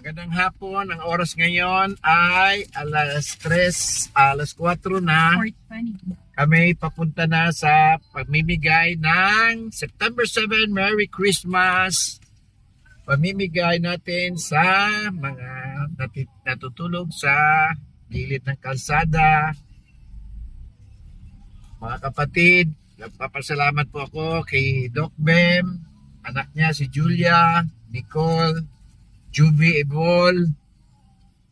Magandang hapon. Ang oras ngayon ay alas 4 na. Kami papunta na sa pagmimigay ng September 7 Merry Christmas. Pamimigay natin sa mga natutulog sa gilid ng kalsada. Mga kapatid, nagpapasalamat po ako kay Doc Bem, anak niya si Julia, Nicole, Juby Ebol,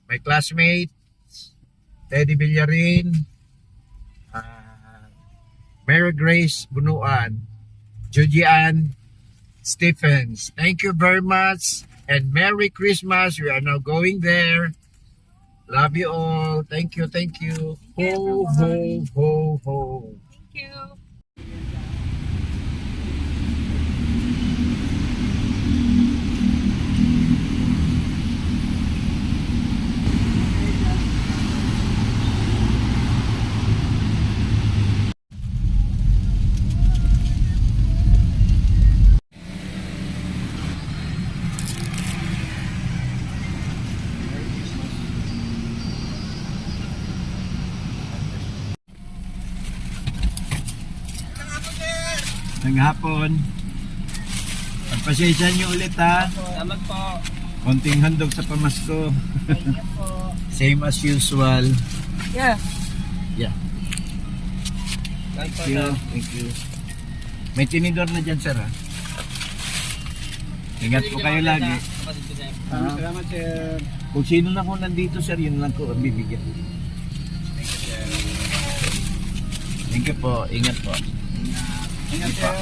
my classmate, Teddy Villarin, Mary Grace Bunuan, Judian Stephens. Thank you very much and Merry Christmas. We are now going there. Love you all. Thank you, thank you. Ho, ho, ho, ho. Thank you. Ng hapon. Pagpasensya niyo ulit ha. Salamat po. Konting handog sa pamasko. Thank you po. Same as usual. Yeah. Yeah. Thank Thank you. Thank you. May tinidor na dyan, sir ha. Ingat po kayo lagi. Salamat sir. Kung sino na kung nandito, sir, yun lang ko bibigyan. Thank you po. Ingat po. Ingat sir.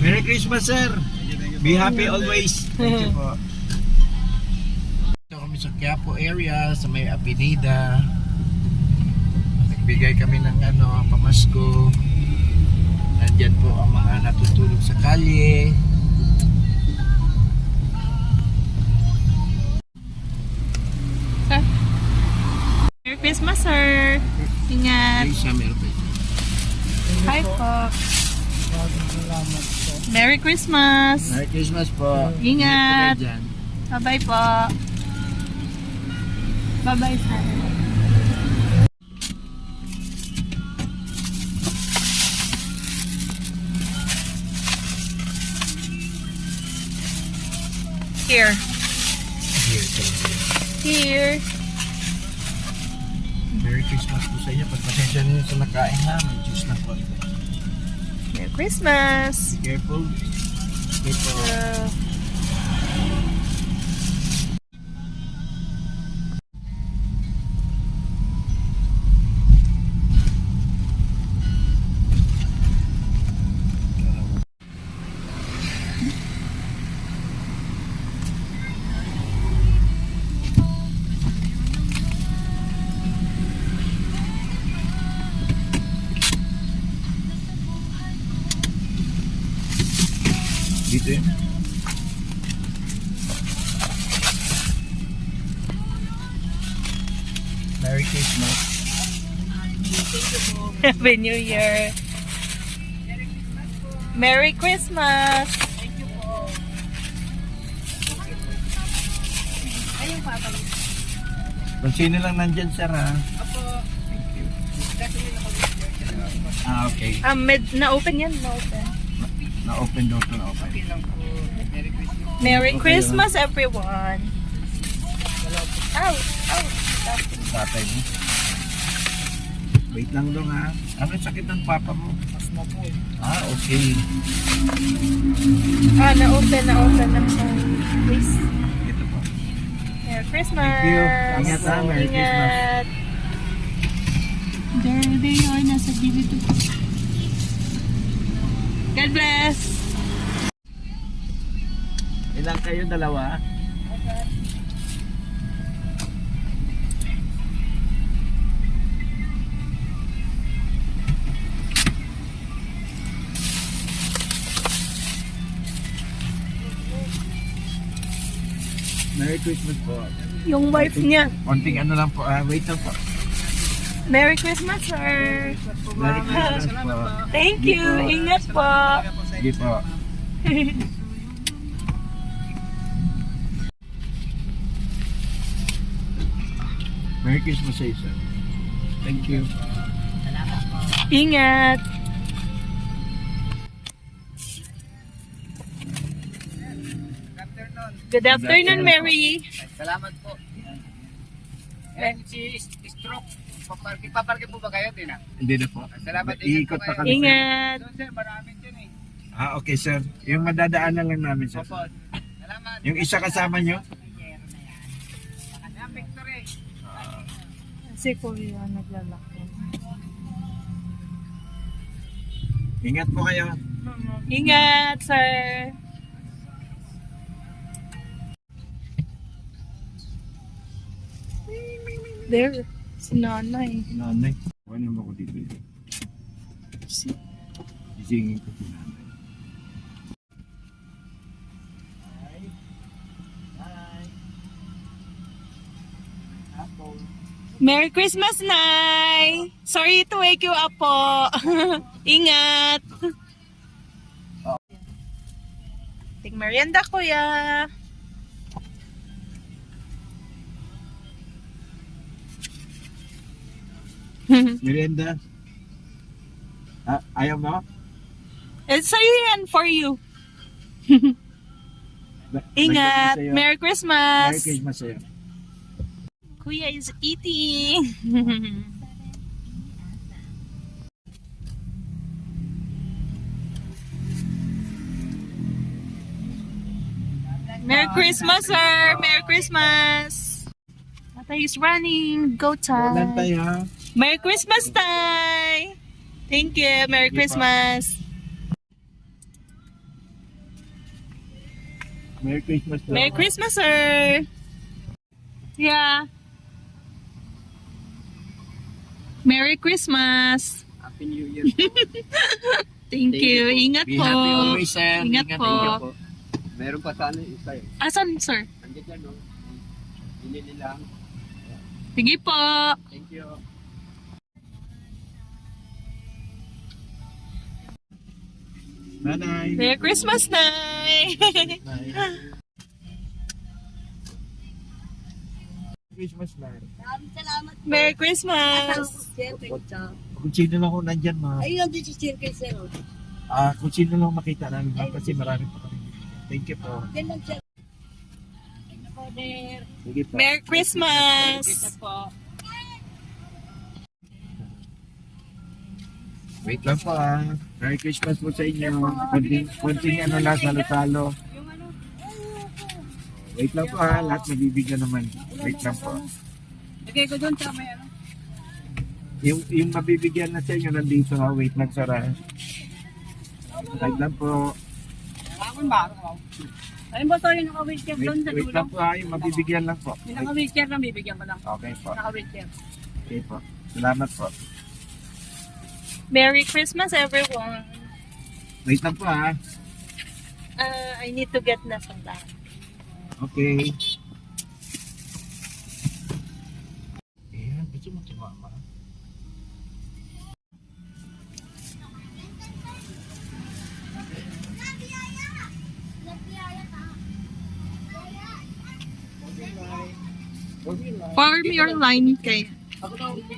Merry Christmas, sir. Be happy always. Thank you po. Dito kami sa Quiapo area, sa may Avenida. Nagbigay kami ng pamasko. Nandyan po ang mga natutulog sa kalye. Merry Christmas sir. Ingat. Ay, summer pa. Hi po. Merry Christmas. Merry Christmas po. Ingat. po kayo dyan. Bye-bye po. Bye-bye sir. Here. Here. Merry Christmas po sa inyo. Pagpasensya niyo sa nakain na. May juice na po. Merry Christmas. Be careful. Okay po. Dito yun. Merry Christmas. Happy New Year. Merry Christmas. Kung sino lang nandyan, sir ha. Okay. Na-open yan. Na-open. Na-open daw to, na-open. Merry Christmas, everyone. Ow! Ow! Tatay mo. Wait lang dong ha. Ano yung sakit ng papa mo? Asma po eh. Ah, okay. Na-open na siya. Please. Ito po. Merry Christmas. Thank you. Ingat ha. Merry Ingat. There you are. Nasa gilid. God bless. Ilang kayo? Dalawa? Merry Christmas po. Yung wife niya. Konting ano lang po. Wait lang po. Merry Christmas, sir. Merry Christmas po. Thank you. Ingat po. Sige po. Merry Christmas sa isa. Thank you. Ingat. Good afternoon, Mary. Salamat po. Eh, si Stroke, paparking po ba kayo din ah? Hindi na po. Salamat. Iikot pa kami. Ingat. Doon sir, maraming dyan eh. Okay sir. Yung madadaanan lang namin sir. Opo. Salamat. Yung isa kasama nyo? Yan, Victory. Si Kuya naglalaki. Ingat po kayo. Ingat, sir. There, si nanay. Nanay. Ano mo ko dito? Isingin ko si nanay. Merry Christmas, Nay! Sorry to wake you up po. Ingat! Ting merienda, kuya. Merienda. Ayaw mo? It's sa'yo yan, for you. Ingat! Merry Merry Christmas! Christmas sa'yo. Kuya is eating. Merry Christmas, sir! Merry Christmas! Tatay is running. Go, Walang Tay. tayo ha. Merry Christmas, Tay! Thank you. Merry Sige po. Christmas. Merry Christmas po. Merry Christmas, sir! Yeah. Merry Christmas! Happy New Year po. Thank you. Ingat Be po. happy always, sir. Ingat po. Thank you po. Meron pa sana isa eh. Asan, sir? Andito yan, no? Binili lang. Sige po. Thank you. Nanay. Merry Christmas, Nay! Christmas na. Merry Christmas! Kung sino lang ko nandyan ma. Ayun, dito si Circle Sir. Kung sino lang makita namin ma'am, kasi marami pa kami. Thank you po. Diyan lang siya. Sige po. Merry Christmas! po. Wait lang po Merry Christmas po sa inyo. Kunting ano lang, salo-salo. Wait lang po lahat mabibigyan naman. Wait lang po. Lagay ko doon sa may ano. Yung mabibigyan na sa inyo nandito wait lang sir Wait lang po. Bakit ba? Ayun ba tayo naka-wheelchair doon sa Wait dulo? lang po yung mabibigyan lang po. Yung naka-wheelchair lang, bibigyan ko lang. Okay po. Naka-wheelchair. Okay po. Salamat po. Merry Christmas, everyone! Wait lang po I need to get na some back. Okay. Ayan, gusto mo tumama? Form your line kay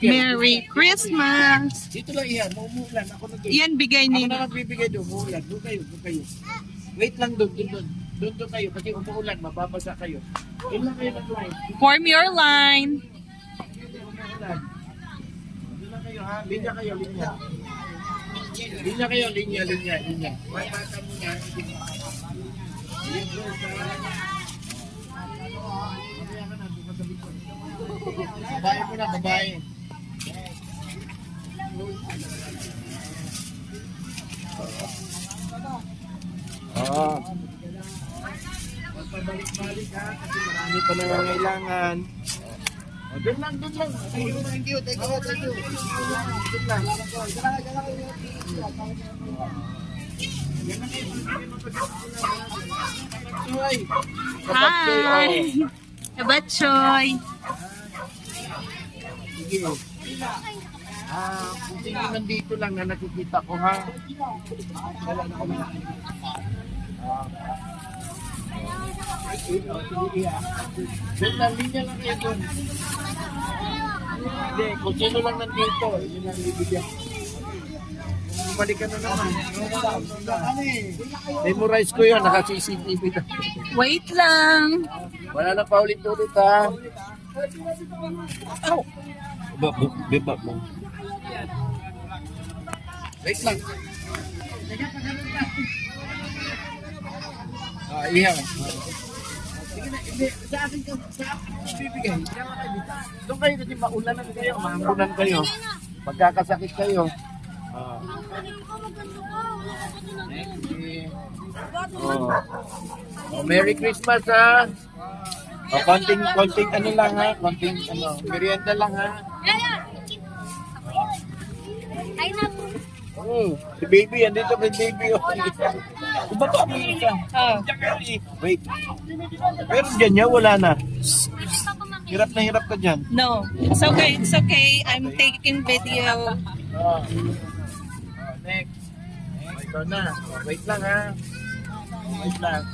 Merry Christmas! Dito lang yan, umuulan. Ako nag Yan, bigay Ako ni... na magbibigay doon, umuulan. Doon kayo, doon kayo. Wait lang doon, doon. Doon kayo, kasi umuulan, mababasa kayo. Doon lang kayo nag-line. Form your line. Umuulan. Doon lang kayo ha, linya kayo, linya. Linya kayo, linya. Bata mo na. Babae mo na, babae. Oo. Pabalik-balik ha, kasi marami pa nangangailangan. Doon lang. Thank you. Doon lang. Hi! Kabatchoy! Sige. Kung sino nandito lang na nakikita ko ha. Doon lang, linya lang kayo doon. Hindi, kung sino lang nandito, yun ang bibigyan. Bumalik ka na naman. Memorize ko yun, naka-CCTV na. Wait lang. Wala na paulit-ulit ha. Biba mo. Wait lang. Ihaw. Sige na, hindi. Sa akin ka, bibigay. Doon kayo kasi maulanan kayo, mahambunan kayo. Magkakasakit kayo. Merry Christmas ha. Konting ano lang ha, konting merienda lang ha. Si baby, andito may baby. Diba to ang isa? Wait. Pero dyan niya, wala na. Hirap na hirap ka dyan. No, it's okay. It's okay. I'm taking video. Next. Ito na. Wait lang ha. Wait lang.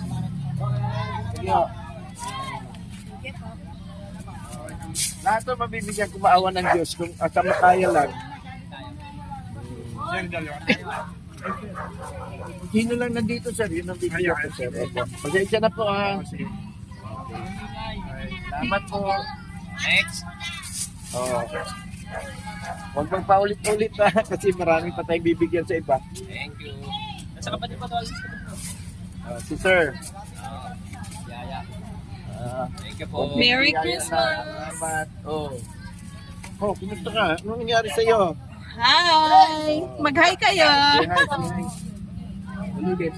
Sige o. Lahat ito mabibigyan kung maawa ng Diyos. Kung kamakaya lang. Sino lang nandito sir? Yun ang bibigyan ko sir. Pasensya na po ha. Salamat po. Next. Huwag magpaulit-ulit ha. Kasi marami pa tayong bibigyan sa iba. Thank you. Nasa kapatid pa to. Si sir. Yaya. Thank you po. Merry Kaya Christmas. Salamat. Kumusta ka? Anong nangyari sa'yo? Hi. Mag-hi kayo. Say hi, say hi. Ulit.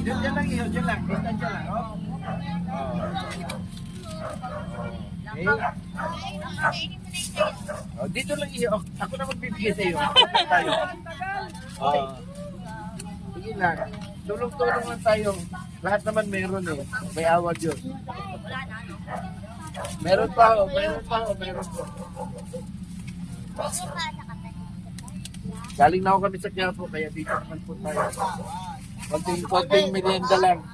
Diyan lang iyo, diyan lang. Diyan lang. Dito lang iyo. Ako na magbibigay sa iyo. Tayo. Sige lang. Tulong-tulong lang tayo. Lahat naman meron eh. May awa Diyos. Meron pa ho. Galing na ako kami sa Quiapo, kaya dito naman po tayo. Konting merienda lang.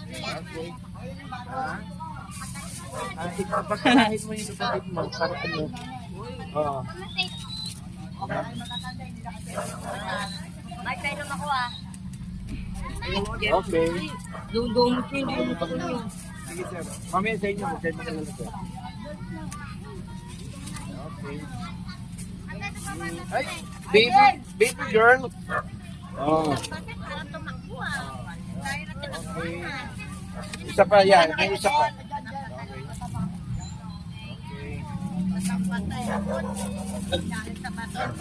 Okay. Ipapagkakain mo yung kapatid mo. Para ano. May painom ako ah. Okay. Dudong hindi mo pa Sige sir. Mamaya sa inyo. Send mo na lang sir. Okay. Ay, baby girl. Bakit parang tumakbo ah? Okay. Isa pa yan. May isa pa. Okay. Dahil sa baton.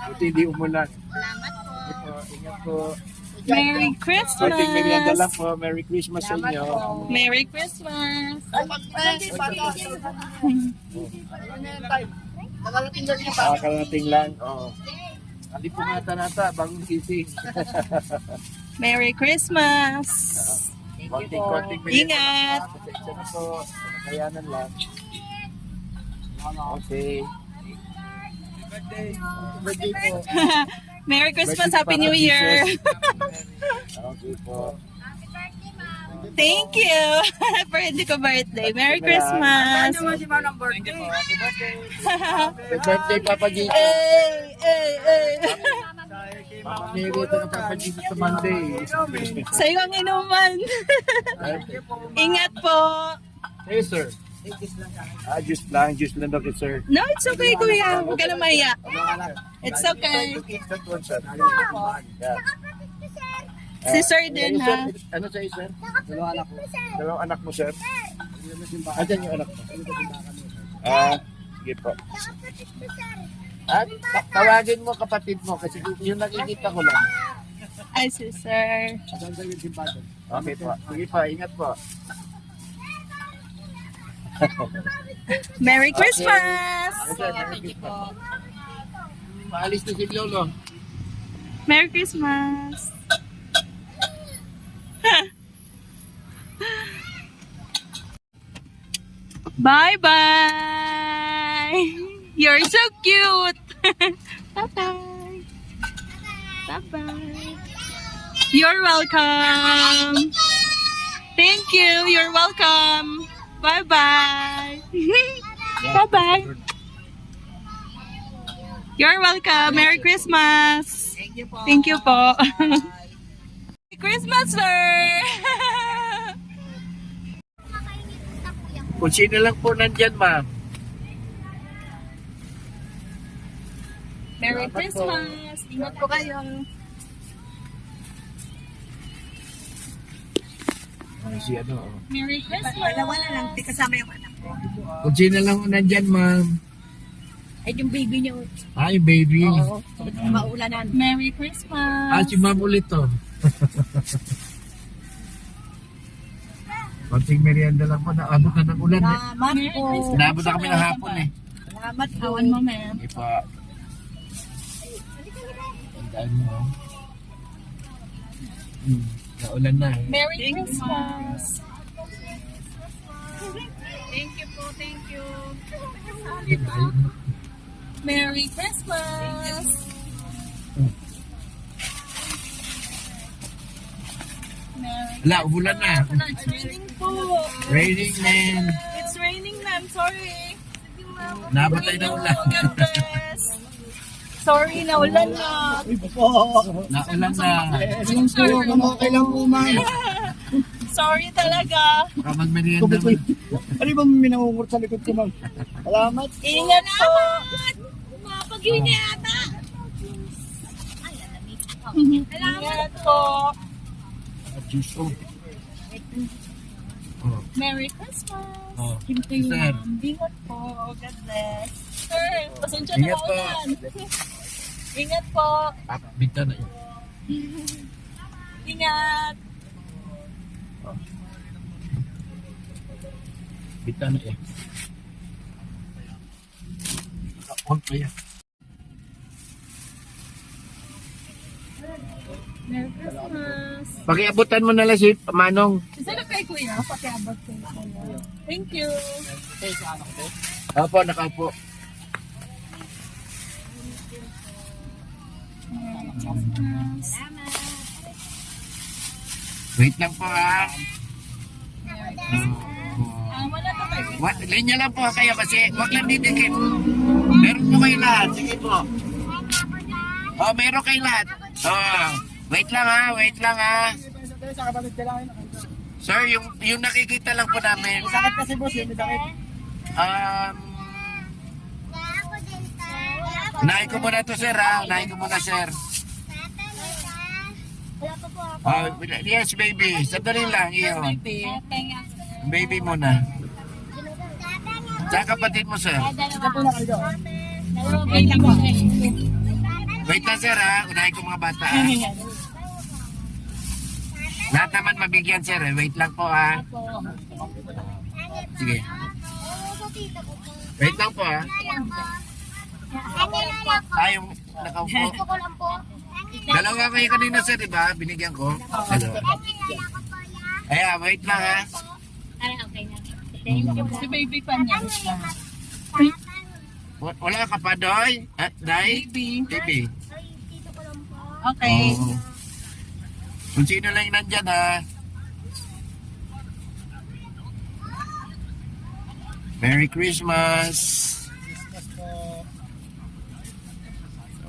Buti hindi umulan. Salamat po. Ingat po. Merry Konting merienda lang Christmas. po. Merry Christmas sa inyo. Merry Christmas. Kalating lang. Hindi po nata bagong gising. Merry Christmas. Konting Ingat. Pasensya na po. Nakayanan lang. Okay. Birthday po. Merry Christmas. Birthday Happy pa New ka, Year. Jesus. Okay po. Thank you. Birthday ko birthday. Merry Christmas. Thank you po. Happy birthday. Happy birthday, Papa Jesus. Hey. Mama Mary, ito ka Papa Jesus sa Monday. Sa'yo ang inuman. Ingat po. Hey, sir. Juice lang daw kay sir. No, it's okay, kuya. Huwag ka na maya. It's okay. That one, sir. Yeah. Si Sir din, Sir, ha? ano sa'yo, sir? Dalawang anak mo, sir? Ayan yung anak mo. Sige po. At tawagin mo kapatid mo kasi yung nakikita ko lang. Ay, si Sir. Okay po. Sige po, ingat po. Merry Christmas! Maalis na si Lolo. Merry Christmas! Bye-bye! You're so cute! Bye-bye! Bye-bye! You're welcome! Thank you! You're welcome! Bye-bye! Bye-bye! You're welcome! Merry Christmas! Thank you po. Thank you po! Merry Christmas, sir! Kung sino lang po nandyan, ma'am. Merry Christmas! Ingat po kayo! Ay, si ano, oh. Merry Christmas! Wala lang, di kasama yung anak ko. Kung sino lang nandyan, ma'am. Ay, yung baby niyo. Ay, baby. Oo. Maulanan. Merry Christmas! Ah, si ma'am ulit, to. Konting merienda lang po. Naabot na ng ulan, eh. Salamat po. Naabot na kami ng hapon, eh. Salamat po. One moment. Hindi pa. Tandaan mo, oh. Naulan na, eh. Merry Christmas! Thank you po, thank you. Merry Christmas! Merry Wala, umulan na. It's raining po. Raining, man. It's raining, ma'am. Sorry. Naabot tayo ng ulan. Oh, God bless. Sorry, naulan na. Naulan na. Kailan po, ma'am? Sorry talaga. Kapag merienda mo. Ano ba minangungur sa likod ko, ma'am? Salamat. Ingat po. Mapag-iwi niya yata. Ingat po. Juice, oh. Oh. Merry Christmas. Oh. Thank you. Sir. Ingat po. God bless. Sir, pasensya na Ingat po. maulan. Ingat po. Bigta na yun. Ingat. Bigta na yun. Huwag pa yan. Merry Christmas. Pakiabutan mo na lang si Manong. Isa na kay Kuya. Pakiabot kay Kuya. Thank you. Opo, nakaupo. Merry Christmas. Wait lang po, ha. Wala to kayo. Linya lang po kayo kasi wag lang didikit. Meron po kayo lahat. Sige po. Oh, meron kayo lahat. Oh, wait lang ha, wait lang ha. Sir, yung nakikita lang po namin. Sakit kasi, boss. May sakit. Unahin ko muna to, sir, ha. Unahin ko muna, sir. Oh, yes, baby. Sandali lang, iyo. Baby. Baby muna. Sa kapatid mo, sir. Wait lang po. Wait lang, sir, ha. Unahin ko mga bata, ha. Lahat naman mabigyan, sir, eh. Wait lang po, ha. Sige. Wait lang po, ha. Yung nakaupo. Dalawa kayo kanina, sir, di ba? Binigyan ko. Dalawa. Ayan, wait lang, ha. Si baby pa niya. Wala ka pa, Doy? Day? Baby. Baby. Okay. Oh. Kung sino lang yung nandyan, ha. Merry Christmas.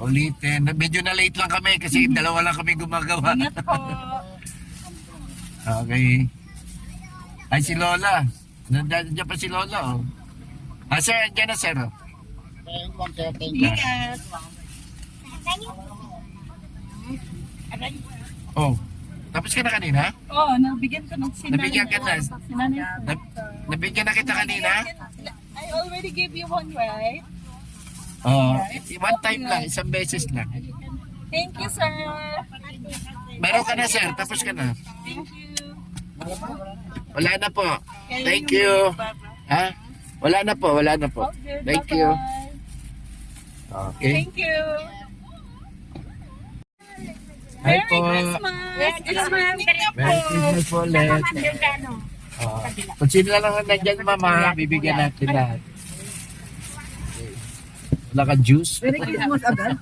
Ulitin. Medyo na late lang kami kasi dalawa lang kami gumagawa. Ingat po. Okay. Ay, si Lola. Nandiyan pa si Lola, oh. Ah, sir, andyan na, sir, oh. Ingat. Oh. Tapos ka na kanina? Oh, nabigyan ko ng sinanay. Nabigyan ka na? Sinanay. Nabigyan na kita kanina? I already gave you one, right? Oh, one time lang, isang beses lang. Thank you, sir. Meron ka na, sir. Tapos ka na. Thank you. Wala na po. Thank you. Bye-bye. Ha? Wala na po, wala na po. Okay, Thank bye-bye. you. Okay. Thank you. Hi Merry po. Christmas. Merry Christmas. Merry Christmas po ulit. Kung sino na lang ang nandyan, mama, bibigyan natin lahat. Okay. Wala ka juice? Merry Christmas agad.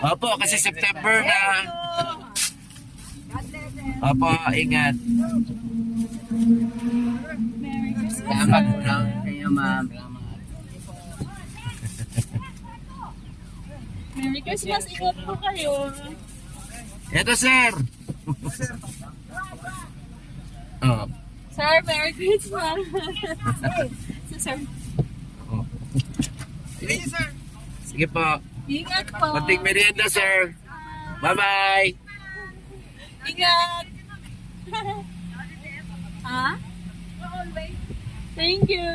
Opo, kasi September na. Opo, ingat. Merry Christmas. Salamat po lang sa inyo, ma'am. Merry Christmas. Ingat po kayo. Ito, sir. Oh. Sir, Merry Christmas. Sir, Oh. Sige po. ingat po. Konting merienda, sir. Bye-bye. Ingat. Ha? Thank you.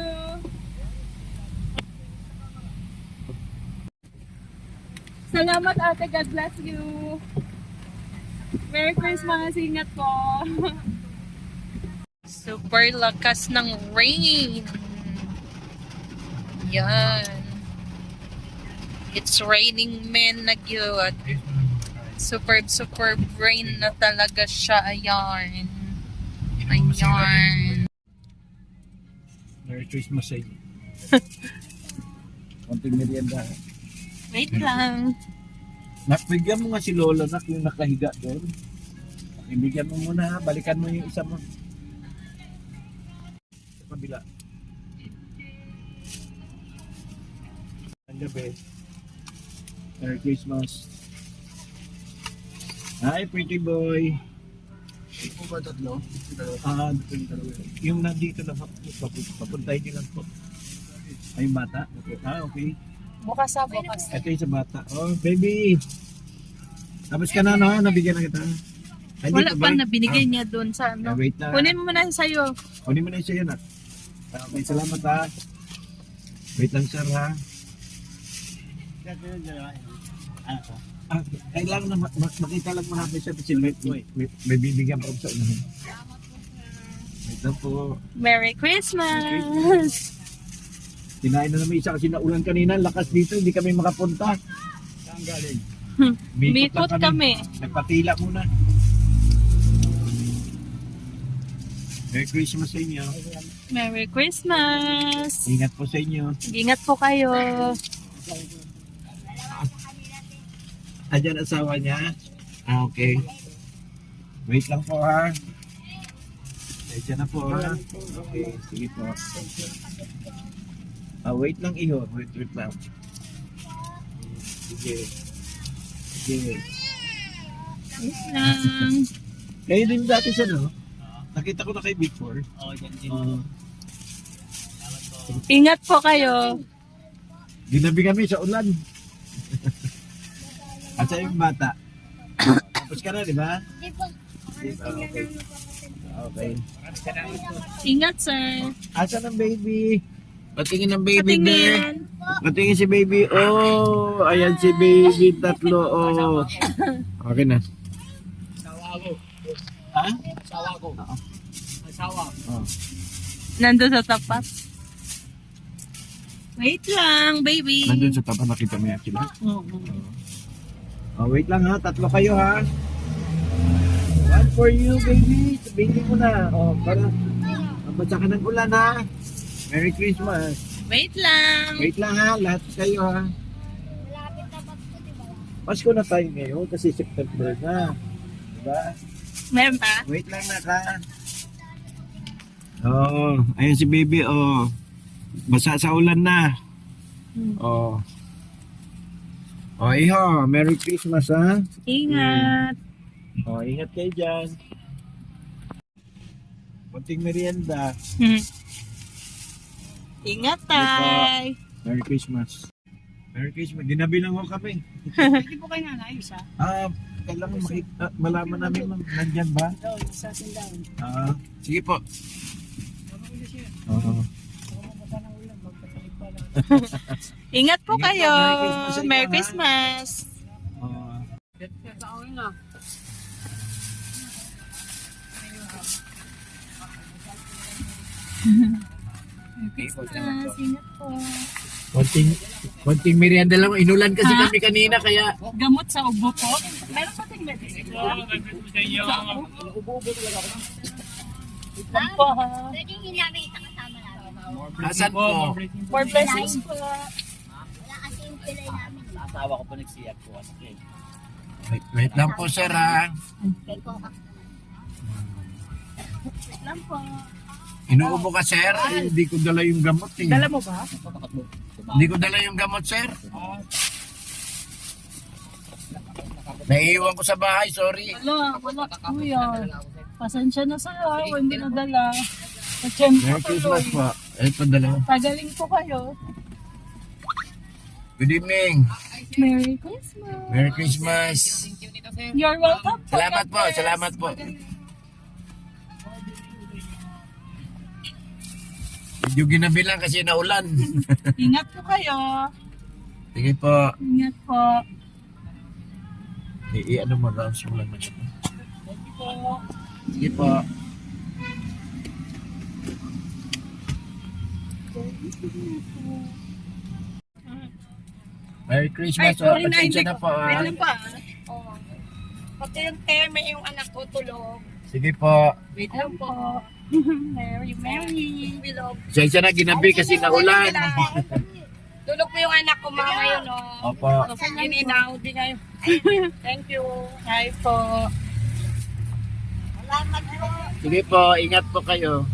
Salamat ate. God bless you. Merry Christmas. Ingat po. Super lakas ng rain. Yan. It's raining men na gyud. Superb rain na talaga siya. Ayan. Ayan. Merry Christmas sa inyo. Konting merienda. Wait lang. Nakbigyan mo nga si Lola na yung nakahiga doon. Ibigyan mo muna ha. Balikan mo yung isa mo. Sa kabila. Ang gabi. Merry Christmas. Hi, pretty boy. Ito ba tatlo? Yung nandito na papuntahin niyo lang po. Ay, yung bata? Okay. Bukas ha, bukas. Ito yung sa bata. Oh, baby. Tapos ka na, no? Nabigyan na kita. Ay, Wala dito pa ba? na binigay niya doon sa ano. Wait na. Kunin mo muna sa'yo. Kunin mo na yung sa'yo, nak. Okay, salamat ha. Wait lang, sir, ha. Kailangan na makita lang mo natin siya kasi may bibigyan pa ako sa unahan. Wait lang po. Merry Christmas! Kinain na namin isa kasi naulan kanina. Lakas dito, hindi kami makapunta. Saan galing? Mikot lang kami. Nagpatila muna. Merry Christmas sa inyo. Merry Christmas! Ingat po sa inyo. Ingat po kayo. Ayan asawa niya. Okay. Wait lang po ha. Ayan na po ha. Okay, sige po. Wait lang iho. Wait lang. Sige. Sige. Wait lang. Kayo din dati sa no? Nakita ko na kayo before. Ingat po kayo. Ginabi kami sa ulan. At sa yung bata. Tapos ka na, di ba? Okay. Okay. Ingat, sir. Asa ng baby? Patingin ng baby there. Patingin. Patingin si baby. Oh, ayan si baby. Tatlo. Oh. Okay na. Asawa ko. Ha? Asawa ko. Asawa. Oh. Nandun sa tapat. Wait lang, baby. Nandun sa tapat, nakita mo yan sila. Oo. Oh, wait lang ha. Tatlo kayo ha. One for you, baby. Baby mo na. Oh, para mabasa ka ng ulan ha. Merry Christmas. Wait lang. Wait lang ha. Lahat kayo ha. Pasko na tayo ngayon kasi September na. Diba? Meron pa? Wait lang na ka. Oh, ayun si baby. Oh. Basa sa ulan na. Oh. Oh, iho. Merry Christmas ha. Ingat. Oh, ingat kayo dyan. Kunting merienda. Ingat, tay. Merry Christmas. Merry Christmas. Ginabi lang ako kami. Hindi po kayo nanayos ha? Kailangan malaman namin nandyan ba? Sa sindahan. Sige po. Oo. Ingat po Ingat kayo. po. Merry Merry Christmas sa inyo, Christmas. Ingat Christmas. Ingat po. Konting merienda lang. Inulan kasi kami kanina kaya Gamot sa ubo po. Meron pa ting medicine. Po ha. Pwede hinamit sa kasama namin. asan po? More blessings po. Wala kasi yung pilay namin. Asawa ko pa nagsiyap ko. Okay. Wait lang po sir ha. Kay Coca. Wait lang po. Inuubo ka sir? Ay, hindi ko dala yung gamot eh. Dala mo ba? Hindi ko dala yung gamot sir. Naiiwan ko sa bahay, sorry. Wala kuya. Pasensya na sa'yo, hindi nadala. Siyempre Merry Christmas po. Ito dalawa. Pagaling po kayo. Good evening. Merry Christmas. Merry Christmas. You're welcome po. Salamat po, salamat po. Medyo ginabi lang kasi naulan. Ingat po kayo. Sige po. Ingat po. Ano mo, rounds mo lang na siya. Sige po. Merry Christmas. Pasensya na po. Ano pa? Pati yung teme, yung anak ko tulog. Sige po. Wait lang po. Merry, Merry. Pasensya na ginabi kasi naulan. Tulog po yung anak ko mama yun, oh. Opo. Gininaw din ngayon. Thank you. Hi po. Salamat po. Sige po, ingat po kayo.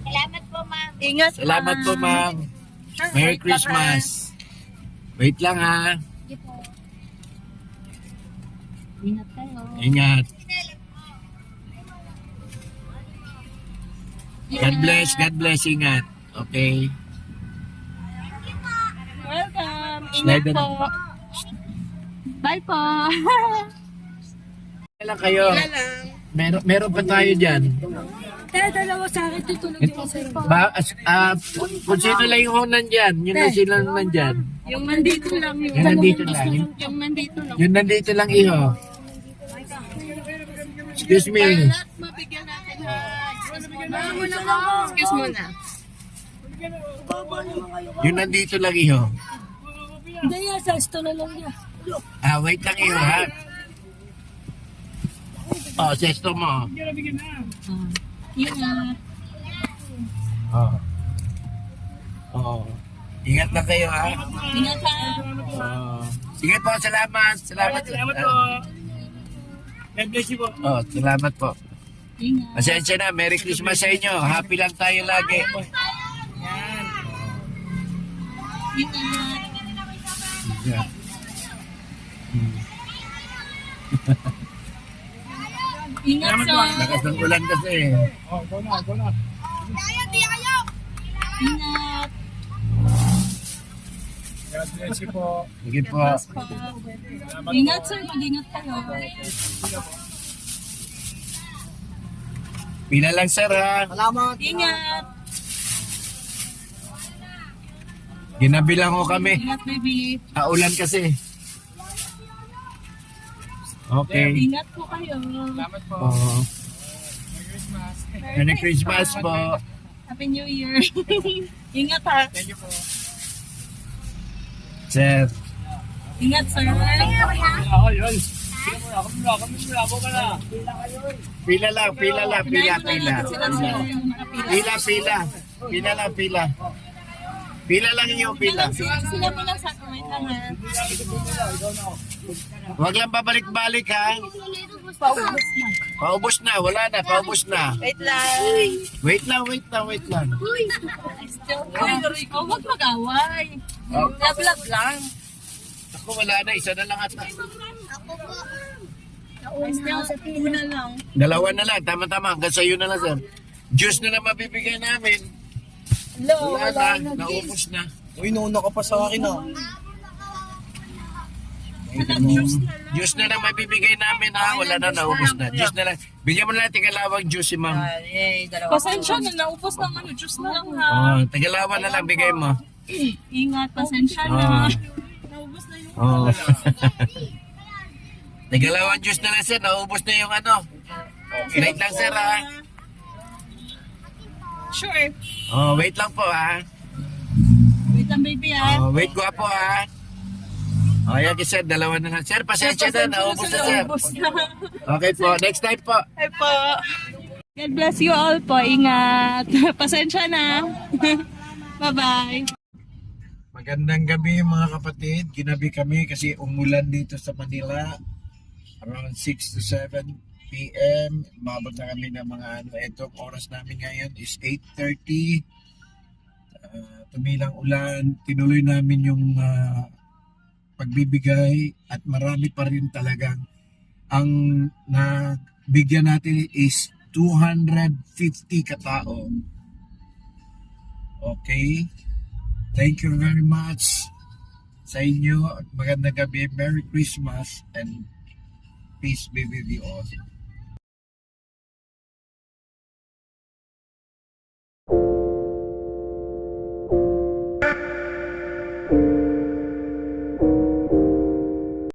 Salamat po, ma'am. Ingat Salamat po, ma'am. Merry Christmas. Wait lang ha. Sige po. Ingat kayo. Ingat. God bless, ingat. Okay. Welcome. Slide Ingat na. po. Bye po. Lang kayo. Meron pa tayo dyan. Kaya dalawa sa akin, tutulog yung sir. Kung sino lang yung nandyan, yun lang sila nandyan. Yung nandito lang. Yung nandito lang. Yung nandito lang. Yung nandito lang iho. Excuse me. Mabigyan natin ha. Excuse mo na. Yung nandito lang iho. Hindi yan, sa ito na lang niya. Wait lang iho ha. Oh, sesto mo. Ingat. Oh. Oh. Ingat na kayo ha. Ingat ha. Oh. Sige po, salamat. Salamat po. God bless you po. Oh, salamat po. Ingat. Pasensya na, Merry Christmas sa inyo. Happy lang tayo lagi. Ingat. Yeah. Ingat sa. Lakas ng ulan kasi. Ingat. God bless you po. Sige po. Ingat sir, mag-ingat kayo. Pila lang sir ha. Ingat. Ginabi lang ho kami. Ingat baby. Ulan kasi. Okay. Ingat po kayo. Salamat po. Oh. Merry Christmas. Merry Christmas po. Happy New Year. Ingat ha. Thank you po. Sir. Ingat sir. Ako yun. Kami ako ka na. Pila lang, pila. Sila sir yung nakapila. Pila lang. Pila lang yung pila. Sila mo lang sa kamay lang ha. Huwag lang babalik-balik ha. Paubos na. Paubos na, wala na, paubos na. Wait lang. Wait lang. Oh, huwag mag-away. Oh. Love lang. Ako wala na, isa na lang ata. Una lang. Dalawa na lang, tama-tama, hanggang sa'yo na lang sir. Juice na lang mabibigay namin. Wala na, naubos na. Uy, nauna ka pa sa akin ah. Juice na lang mabibigay namin ha, wala na, naubos na. Juice na lang. Bigyan mo na lang tigalawang juice si ma'am. Pasensya na, naubos ng ano, juice na lang ha. Oh, tigalawan na lang bigay mo. Ingat, pasensya na. Naubos na yung Oh. Tigalawang juice na lang sir, naubos na yung ano. Wait lang sir ha. picture. Oh, wait lang po ha. Wait lang, baby, ah. Oh, wait ko po ha. Oh, yan sir, dalawa na lang. Sir, pasensya na, naubos na sir. Okay po, next time po. Hi po. God bless you all po. Ingat. Pasensya na. Bye-bye. Magandang gabi mga kapatid. Ginabi kami kasi umulan dito sa Manila. Around 6 to 7 p.m. Umabot na kami ng mga ano. Itong oras namin ngayon is 8:30. Tumilang ulan. Tinuloy namin yung pagbibigay at marami pa rin talagang ang nabigyan natin is 250 katao. Okay? Thank you very much sa inyo. Magandang gabi. Merry Christmas and peace be with you all.